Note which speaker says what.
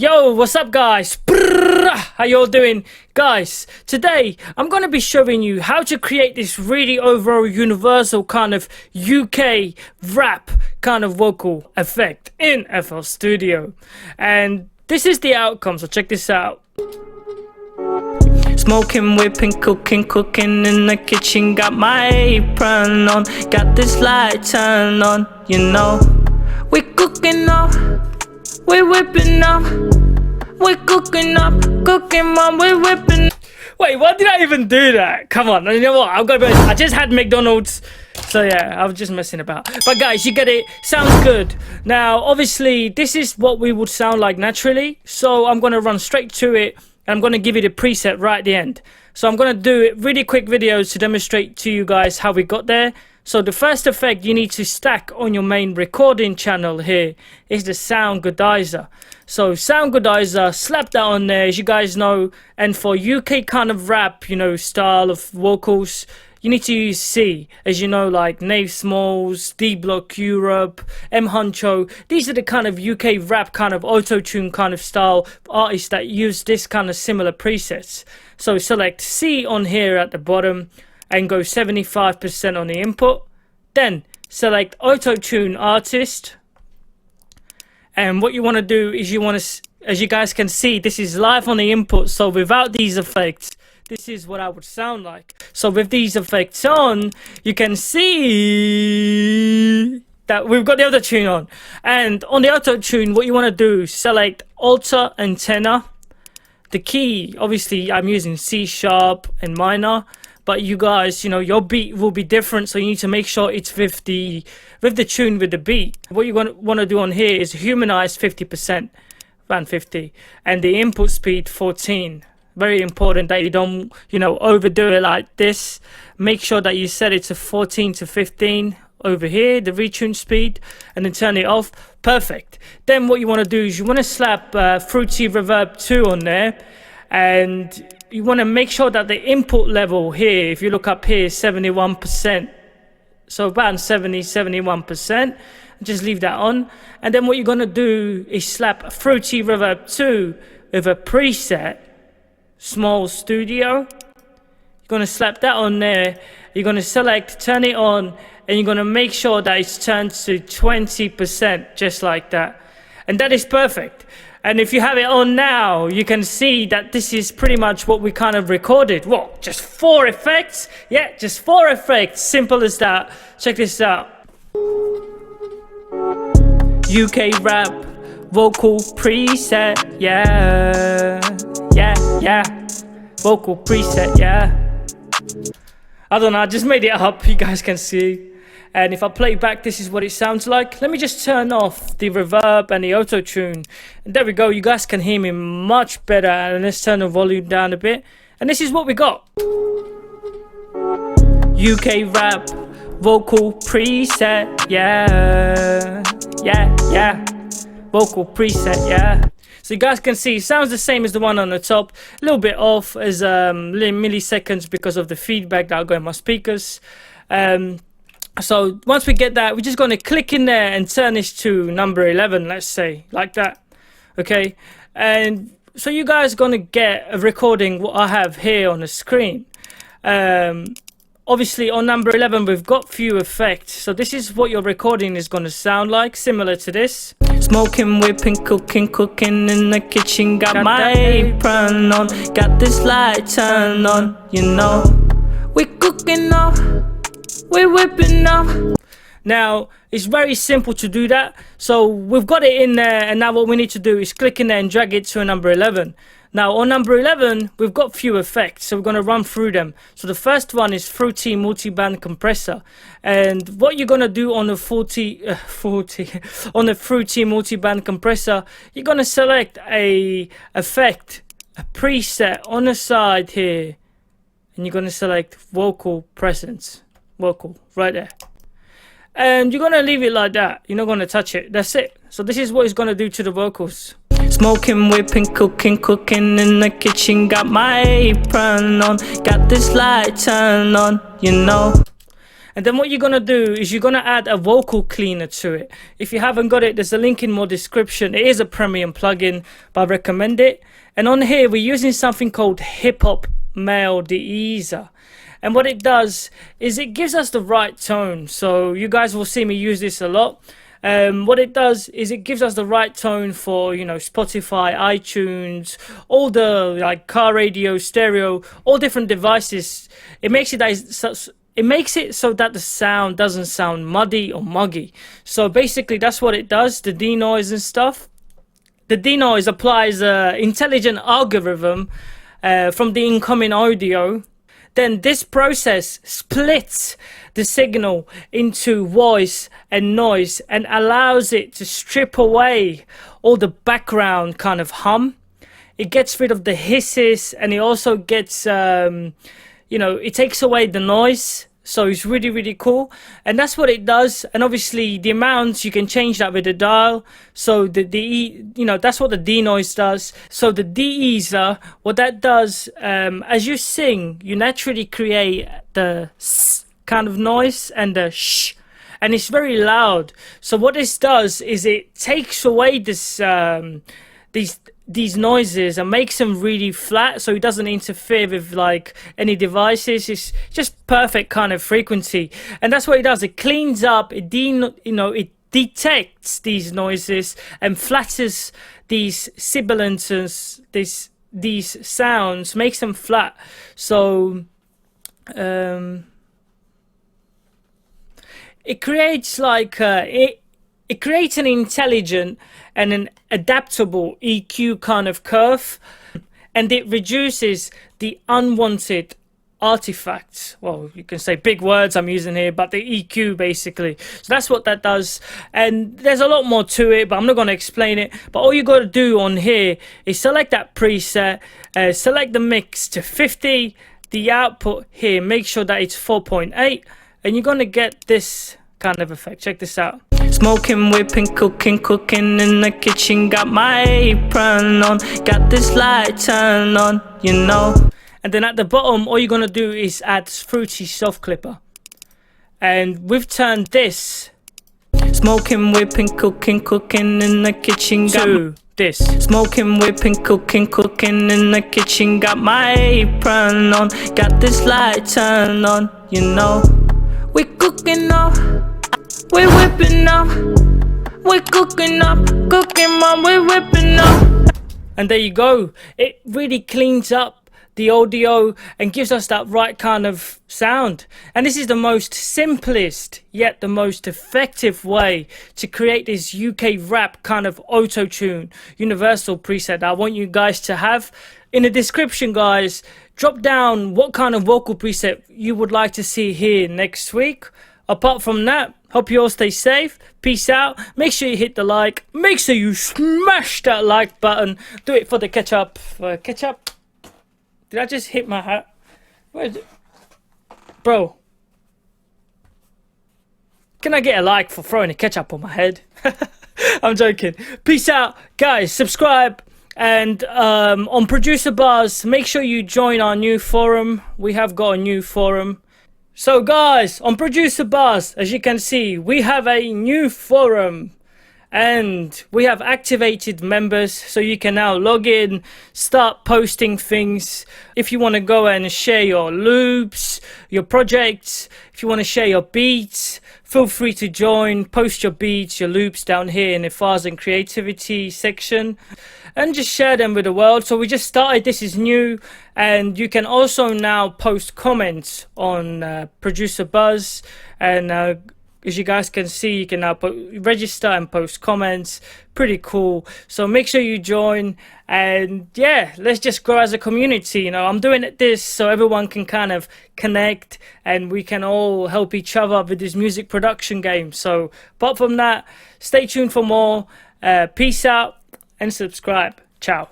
Speaker 1: Yo, what's up guys? How y'all doing? Guys, today I'm going to be showing you how to create this really overall universal kind of UK rap kind of vocal effect in FL Studio. And this is the outcome, so check this out. Smoking, whipping, cooking in the kitchen. Got my apron on, got this light turned on, you know. We cooking up, we whipping up, we cooking up, cooking mom, we whipping. Wait, why did I even do that? Come on, you know what? I'm gonna be honest, I just had McDonald's, so yeah, I was just messing about. But guys, you get it. Sounds good. Now, obviously, this is what we would sound like naturally. So I'm gonna run straight to it. And I'm going to give you the preset right at the end. So I'm going to do it really quick videos to demonstrate to you guys how we got there. So the first effect you need to stack on your main recording channel here is the sound goodizer. So sound goodizer, slap that on there, as you guys know. And for UK kind of rap, you know, style of vocals, you need to use C, as you know, like Nave Smalls, D Block Europe, M Huncho. These are the kind of UK rap kind of auto-tune kind of style artists that use this kind of similar presets. So select C on here at the bottom and go 75% on the input. Then select auto-tune artist. And what you want to do is you want to, as you guys can see, this is live on the input. So without these effects, this is what I would sound like. So with these effects on, you can see that we've got the auto tune on. And on the auto tune, what you want to do, select alter and tenor. The key, obviously I'm using C sharp and minor, but you guys, you know, your beat will be different, so you need to make sure it's with the tune with the beat. What you want to do on here is humanize 50%, around 50, and the input speed 14. Very important that you don't, you know, overdo it like this. Make sure that you set it to 14 to 15 over here, the retune speed, and then turn it off. Perfect. Then what you want to do is you want to slap Fruity Reverb 2 on there, and you want to make sure that the input level here, if you look up here, is 71%. So about 71%. Just leave that on. And then what you're going to do is slap Fruity Reverb 2 with a preset, Small Studio. You're going to slap that on there. You're going to select, turn it on, and you're going to make sure that it's turned to 20%, just like that. And that is perfect. And if you have it on now, you can see that this is pretty much what we kind of recorded. What? Just 4 effects? Yeah, just 4 effects. Simple as that. Check this out. UK rap vocal preset. Yeah. Yeah. Vocal preset, yeah. I don't know, I just made it up, you guys can see. And if I play back, this is what it sounds like. Let me just turn off the reverb and the auto-tune. And there we go, you guys can hear me much better. And let's turn the volume down a bit. And this is what we got. UK rap vocal preset, yeah. Vocal preset, yeah. So you guys can see it sounds the same as the one on the top, a little bit off as milliseconds because of the feedback that I got in my speakers. So once we get that, we're just going to click in there and turn this to number 11, let's say, like that. Okay, and so you guys are going to get a recording what I have here on the screen. Obviously on number 11 we've got few effects, so this is what your recording is going to sound like, similar to this. Smoking, whipping, cooking in the kitchen. Got my apron on, got this light turned on, you know. We cooking up, we whipping up. Now it's very simple to do that, so we've got it in there, and now what we need to do is click in there and drag it to a number 11. Now on number 11 we've got few effects, so we're going to run through them. So the first one is Fruity Multiband Compressor, and what you're going to do on the Fruity Multiband Compressor, you're going to select a effect, a preset on the side here, and you're going to select Vocal Presence, vocal, right there. And you're going to leave it like that, you're not going to touch it, that's it. So this is what it's going to do to the vocals. Smoking, whipping, cooking in the kitchen. Got my apron on, got this light turned on, you know. And then what you're going to do is you're going to add a vocal cleaner to it. If you haven't got it, there's a link in my description. It is a premium plugin, but I recommend it. And on here, we're using something called Hip Hop Male De-easer. And what it does is it gives us the right tone. So you guys will see me use this a lot. What it does is it gives us the right tone for, you know, Spotify, iTunes, all the like car radio, stereo, all different devices. It makes it so that the sound doesn't sound muddy or muggy. So basically that's what it does, the denoise and stuff. The denoise applies an intelligent algorithm from the incoming audio. Then this process splits the signal into voice and noise and allows it to strip away all the background kind of hum. It gets rid of the hisses, and it also gets, it takes away the noise. So it's really, really cool. And that's what it does. And obviously the amounts, you can change that with the dial. So that's what the denoise does. So the de-easer, what that does, as you sing, you naturally create the s kind of noise and the sh. And it's very loud. So what this does is it takes away this, these noises and makes them really flat, so it doesn't interfere with like any devices. It's just perfect kind of frequency, and that's what it does. It cleans up, it detects these noises and flattens these sibilants, these sounds, makes them flat. So it creates like it creates an intelligent and an adaptable EQ kind of curve, and it reduces the unwanted artifacts. Well, you can say big words I'm using here, but the EQ basically. So that's what that does, and there's a lot more to it, but I'm not going to explain it. But all you got to do on here is select that preset, select the mix to 50, the output here, make sure that it's 4.8, and you're going to get this kind of effect. Check this out. Smoking, whipping, cooking in the kitchen. Got my apron on, got this light turned on, you know. And then at the bottom, all you're gonna do is add Fruity Soft Clipper. And we've turned this smoking, whipping, cooking in the kitchen to this. Smoking, whipping, cooking in the kitchen. Got my apron on, got this light turned on, you know. We cooking up, we whipping up, we cooking up, mom, we whipping up. And there you go. It really cleans up the audio and gives us that right kind of sound. And this is the most simplest yet the most effective way to create this UK rap kind of auto-tune universal preset that I want you guys to have. In the description, guys, drop down what kind of vocal preset you would like to see here next week. Apart from that, hope you all stay safe. Peace out. Make sure you hit the like. Make sure you smash that like button. Do it for the ketchup. Ketchup? Did I just hit my hat? Where is it? Bro. Can I get a like for throwing a ketchup on my head? I'm joking. Peace out. Guys, subscribe. And on Producer Buzz, make sure you join our new forum. We have got a new forum. So guys, on Producer Buzz, as you can see, we have a new forum. And we have activated members, so you can now log in, start posting things. If you want to go and share your loops, your projects, if you want to share your beats, feel free to join, post your beats, your loops down here in the files and creativity section, and just share them with the world. So we just started, this is new, and you can also now post comments on Producer Buzz, and as you guys can see, you can now register and post comments. Pretty cool. So make sure you join, and yeah, let's just grow as a community. You know, I'm doing this so everyone can kind of connect and we can all help each other with this music production game. So apart from that, stay tuned for more. Peace out and subscribe. Ciao.